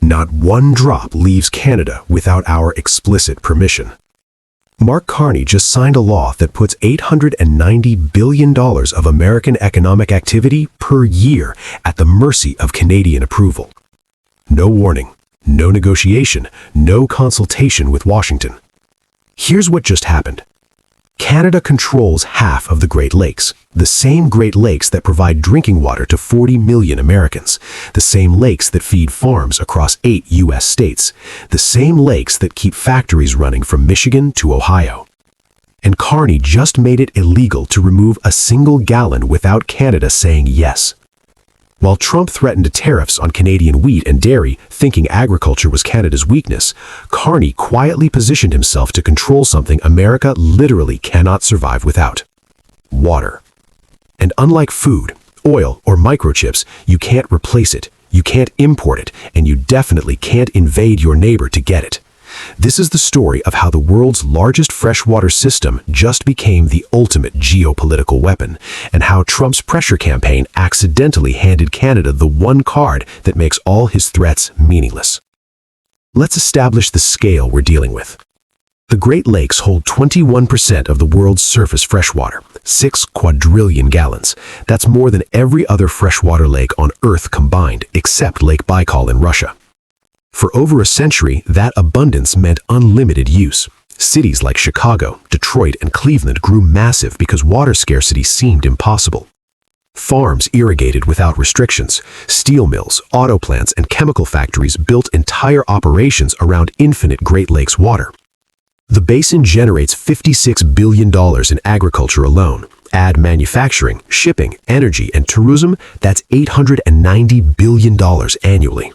Not one drop leaves Canada without our explicit permission. Mark Carney just signed a law that puts $890 billion of American economic activity per year at the mercy of Canadian approval. No warning, no negotiation, no consultation with Washington. Here's what just happened. Canada controls half of the Great Lakes, the same Great Lakes that provide drinking water to 40 million Americans, the same lakes that feed farms across 8 U.S. states, the same lakes that keep factories running from Michigan to Ohio. And Carney just made it illegal to remove a single gallon without Canada saying yes. While Trump threatened tariffs on Canadian wheat and dairy, thinking agriculture was Canada's weakness, Carney quietly positioned himself to control something America literally cannot survive without: water. And unlike food, oil, or microchips, you can't replace it, you can't import it, and you definitely can't invade your neighbor to get it. This is the story of how the world's largest freshwater system just became the ultimate geopolitical weapon, and how Trump's pressure campaign accidentally handed Canada the one card that makes all his threats meaningless. Let's establish the scale we're dealing with. The Great Lakes hold 21% of the world's surface freshwater, 6 quadrillion gallons. That's more than every other freshwater lake on Earth combined, except Lake Baikal in Russia. For over a century, that abundance meant unlimited use. Cities like Chicago, Detroit, and Cleveland grew massive because water scarcity seemed impossible. Farms irrigated without restrictions. Steel mills, auto plants, and chemical factories built entire operations around infinite Great Lakes water. The basin generates $56 billion in agriculture alone. Add manufacturing, shipping, energy, and tourism, that's $890 billion annually.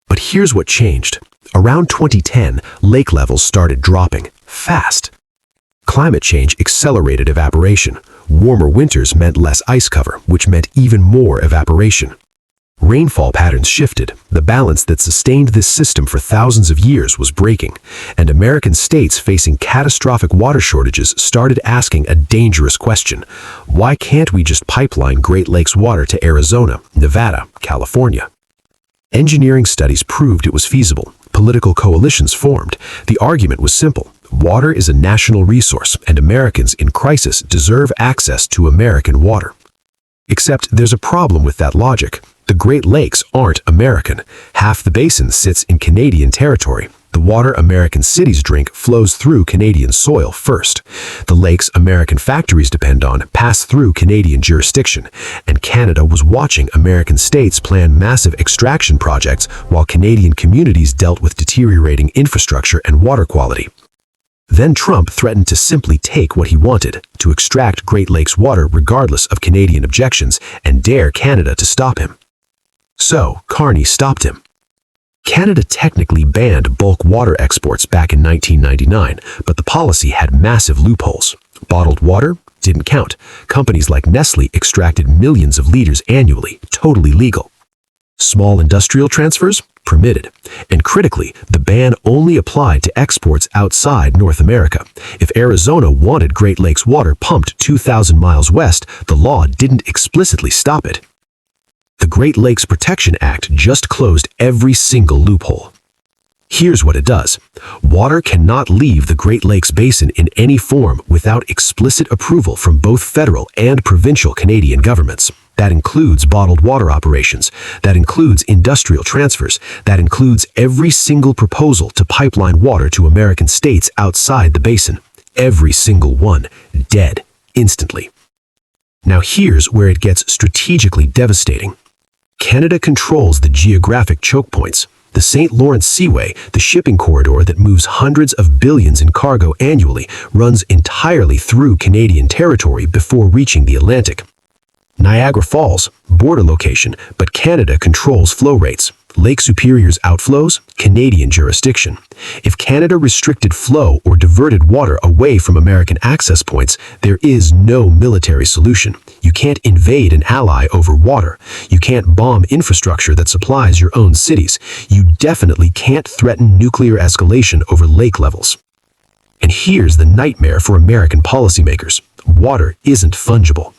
But here's what changed. Around 2010, lake levels started dropping, fast. Climate change accelerated evaporation. Warmer winters meant less ice cover, which meant even more evaporation. Rainfall patterns shifted. The balance that sustained this system for thousands of years was breaking, and American states facing catastrophic water shortages started asking a dangerous question: why can't we just pipeline Great Lakes water to Arizona, Nevada, California? Engineering studies proved it was feasible. Political coalitions formed. The argument was simple: water is a national resource, and Americans in crisis deserve access to American water. Except there's a problem with that logic. The Great Lakes aren't American. Half the basin sits in Canadian territory. The water American cities drink flows through Canadian soil first. The lakes American factories depend on pass through Canadian jurisdiction, and Canada was watching American states plan massive extraction projects while Canadian communities dealt with deteriorating infrastructure and water quality. Then Trump threatened to simply take what he wanted, to extract Great Lakes water regardless of Canadian objections, and dare Canada to stop him. So, Carney stopped him. Canada technically banned bulk water exports back in 1999, but the policy had massive loopholes. Bottled water didn't count. Companies like Nestle extracted millions of liters annually, totally legal. Small industrial transfers? Permitted. And critically, the ban only applied to exports outside North America. If Arizona wanted Great Lakes water pumped 2,000 miles west, the law didn't explicitly stop it. The Great Lakes Protection Act just closed every single loophole. Here's what it does. Water cannot leave the Great Lakes Basin in any form without explicit approval from both federal and provincial Canadian governments. That includes bottled water operations. That includes industrial transfers. That includes every single proposal to pipeline water to American states outside the basin. Every single one, dead, instantly. Now here's where it gets strategically devastating. Canada controls the geographic choke points. The St. Lawrence Seaway, the shipping corridor that moves hundreds of billions in cargo annually, runs entirely through Canadian territory before reaching the Atlantic. Niagara Falls, border location, but Canada controls flow rates. Lake Superior's outflows, Canadian jurisdiction. If Canada restricted flow or diverted water away from American access points, there is no military solution. You can't invade an ally over water. You can't bomb infrastructure that supplies your own cities. You definitely can't threaten nuclear escalation over lake levels. And here's the nightmare for American policymakers. Water isn't fungible.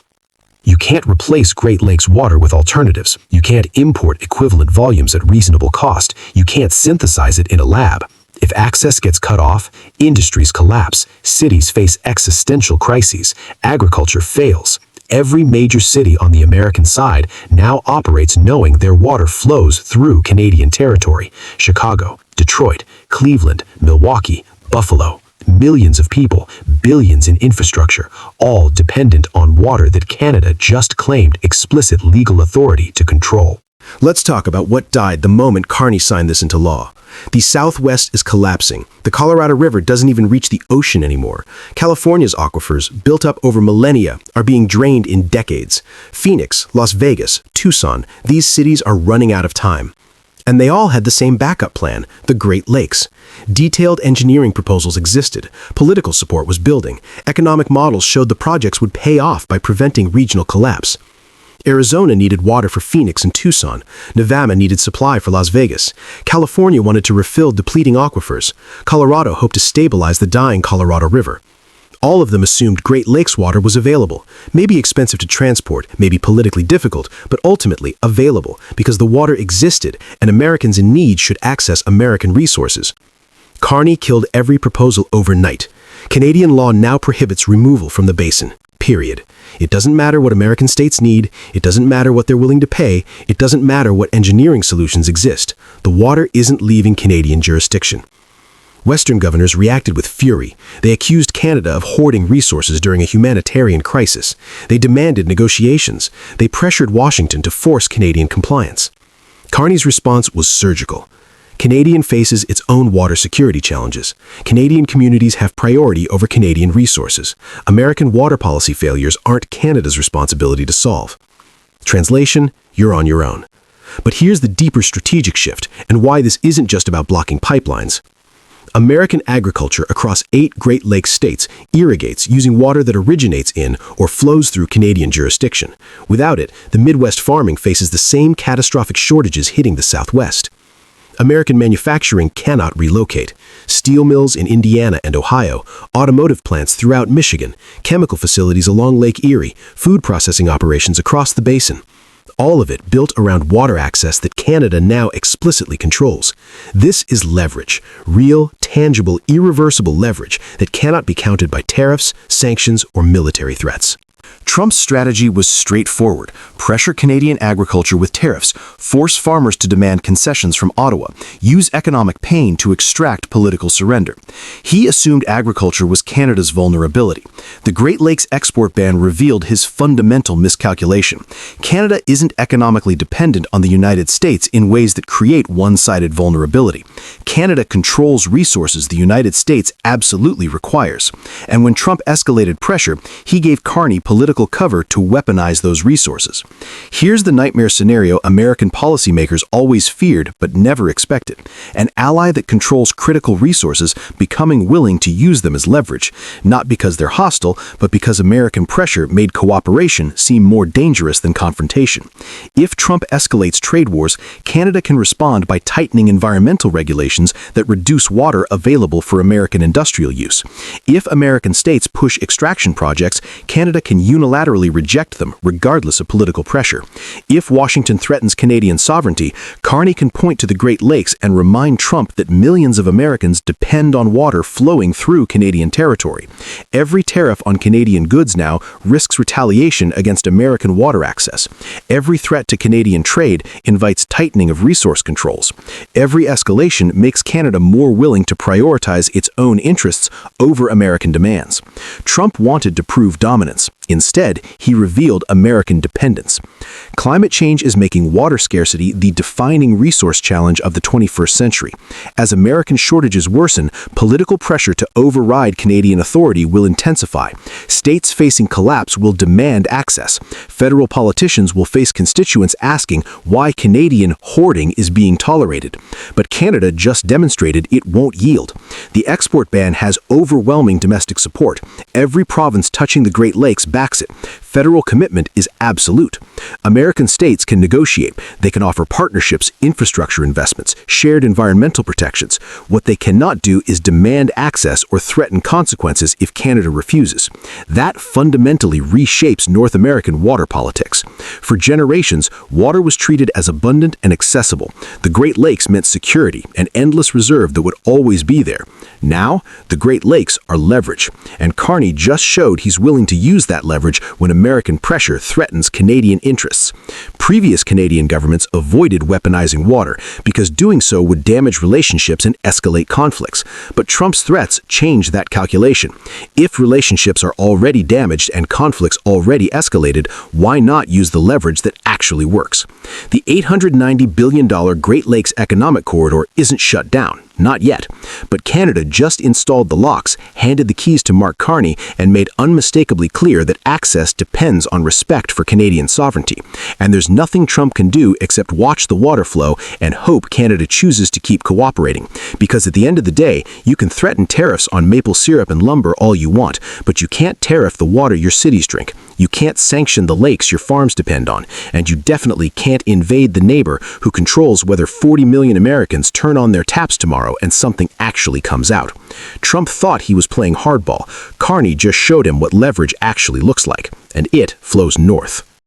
You can't replace Great Lakes water with alternatives. You can't import equivalent volumes at reasonable cost. You can't synthesize it in a lab. If access gets cut off, industries collapse, cities face existential crises, agriculture fails. Every major city on the American side now operates knowing their water flows through Canadian territory. Chicago, Detroit, Cleveland, Milwaukee, Buffalo. Millions of people, billions in infrastructure, all dependent on water that Canada just claimed explicit legal authority to control. Let's talk about what died the moment Carney signed this into law. The Southwest is collapsing. The Colorado River doesn't even reach the ocean anymore. California's aquifers, built up over millennia, are being drained in decades. Phoenix, Las Vegas, Tucson, these cities are running out of time. And they all had the same backup plan, the Great Lakes. Detailed engineering proposals existed, political support was building, economic models showed the projects would pay off by preventing regional collapse. Arizona needed water for Phoenix and Tucson. Nevada needed supply for Las Vegas. California wanted to refill depleting aquifers. Colorado hoped to stabilize the dying Colorado River. All of them assumed Great Lakes water was available, maybe expensive to transport, maybe politically difficult, but ultimately available because the water existed and Americans in need should access American resources. Carney killed every proposal overnight. Canadian law now prohibits removal from the basin, period. It doesn't matter what American states need, it doesn't matter what they're willing to pay, it doesn't matter what engineering solutions exist. The water isn't leaving Canadian jurisdiction. Western governors reacted with fury. They accused Canada of hoarding resources during a humanitarian crisis. They demanded negotiations. They pressured Washington to force Canadian compliance. Carney's response was surgical. Canada faces its own water security challenges. Canadian communities have priority over Canadian resources. American water policy failures aren't Canada's responsibility to solve. Translation, you're on your own. But here's the deeper strategic shift and why this isn't just about blocking pipelines. American agriculture across 8 Great Lakes states irrigates using water that originates in or flows through Canadian jurisdiction. Without it, the Midwest farming faces the same catastrophic shortages hitting the Southwest. American manufacturing cannot relocate. Steel mills in Indiana and Ohio, automotive plants throughout Michigan, chemical facilities along Lake Erie, food processing operations across the basin. All of it built around water access that Canada now explicitly controls. This is leverage, real, tangible, irreversible leverage that cannot be countered by tariffs, sanctions, or military threats. Trump's strategy was straightforward. Pressure Canadian agriculture with tariffs, force farmers to demand concessions from Ottawa, use economic pain to extract political surrender. He assumed agriculture was Canada's vulnerability. The Great Lakes export ban revealed his fundamental miscalculation. Canada isn't economically dependent on the United States in ways that create one-sided vulnerability. Canada controls resources the United States absolutely requires. And when Trump escalated pressure, he gave Carney political cover to weaponize those resources. Here's the nightmare scenario American policymakers always feared but never expected. An ally that controls critical resources becoming willing to use them as leverage, not because they're hostile, but because American pressure made cooperation seem more dangerous than confrontation. If Trump escalates trade wars, Canada can respond by tightening environmental regulations that reduce water available for American industrial use. If American states push extraction projects, Canada can unilaterally reject them, regardless of political pressure. If Washington threatens Canadian sovereignty, Carney can point to the Great Lakes and remind Trump that millions of Americans depend on water flowing through Canadian territory. Every tariff on Canadian goods now risks retaliation against American water access. Every threat to Canadian trade invites tightening of resource controls. Every escalation makes Canada more willing to prioritize its own interests over American demands. Trump wanted to prove dominance. Instead, he revealed American dependence. Climate change is making water scarcity the defining resource challenge of the 21st century. As American shortages worsen, political pressure to override Canadian authority will intensify. States facing collapse will demand access. Federal politicians will face constituents asking why Canadian hoarding is being tolerated. But Canada just demonstrated it won't yield. The export ban has overwhelming domestic support. Every province touching the Great Lakes backs it. Federal commitment is absolute. American states can negotiate. They can offer partnerships, infrastructure investments, shared environmental protections. What they cannot do is demand access or threaten consequences if Canada refuses. That fundamentally reshapes North American water politics. For generations, water was treated as abundant and accessible. The Great Lakes meant security, an endless reserve that would always be there. Now, the Great Lakes are leverage, and Carney just showed he's willing to use that leverage when American pressure threatens Canadian interests. Previous Canadian governments avoided weaponizing water because doing so would damage relationships and escalate conflicts. But Trump's threats change that calculation. If relationships are already damaged and conflicts already escalated, why not use the leverage that actually works? The $890 billion Great Lakes Economic Corridor isn't shut down. Not yet. But Canada just installed the locks, handed the keys to Mark Carney, and made unmistakably clear that access depends on respect for Canadian sovereignty. And there's nothing Trump can do except watch the water flow and hope Canada chooses to keep cooperating. Because at the end of the day, you can threaten tariffs on maple syrup and lumber all you want, but you can't tariff the water your cities drink. You can't sanction the lakes your farms depend on, and you definitely can't invade the neighbor who controls whether 40 million Americans turn on their taps tomorrow and something actually comes out. Trump thought he was playing hardball. Carney just showed him what leverage actually looks like, and it flows north.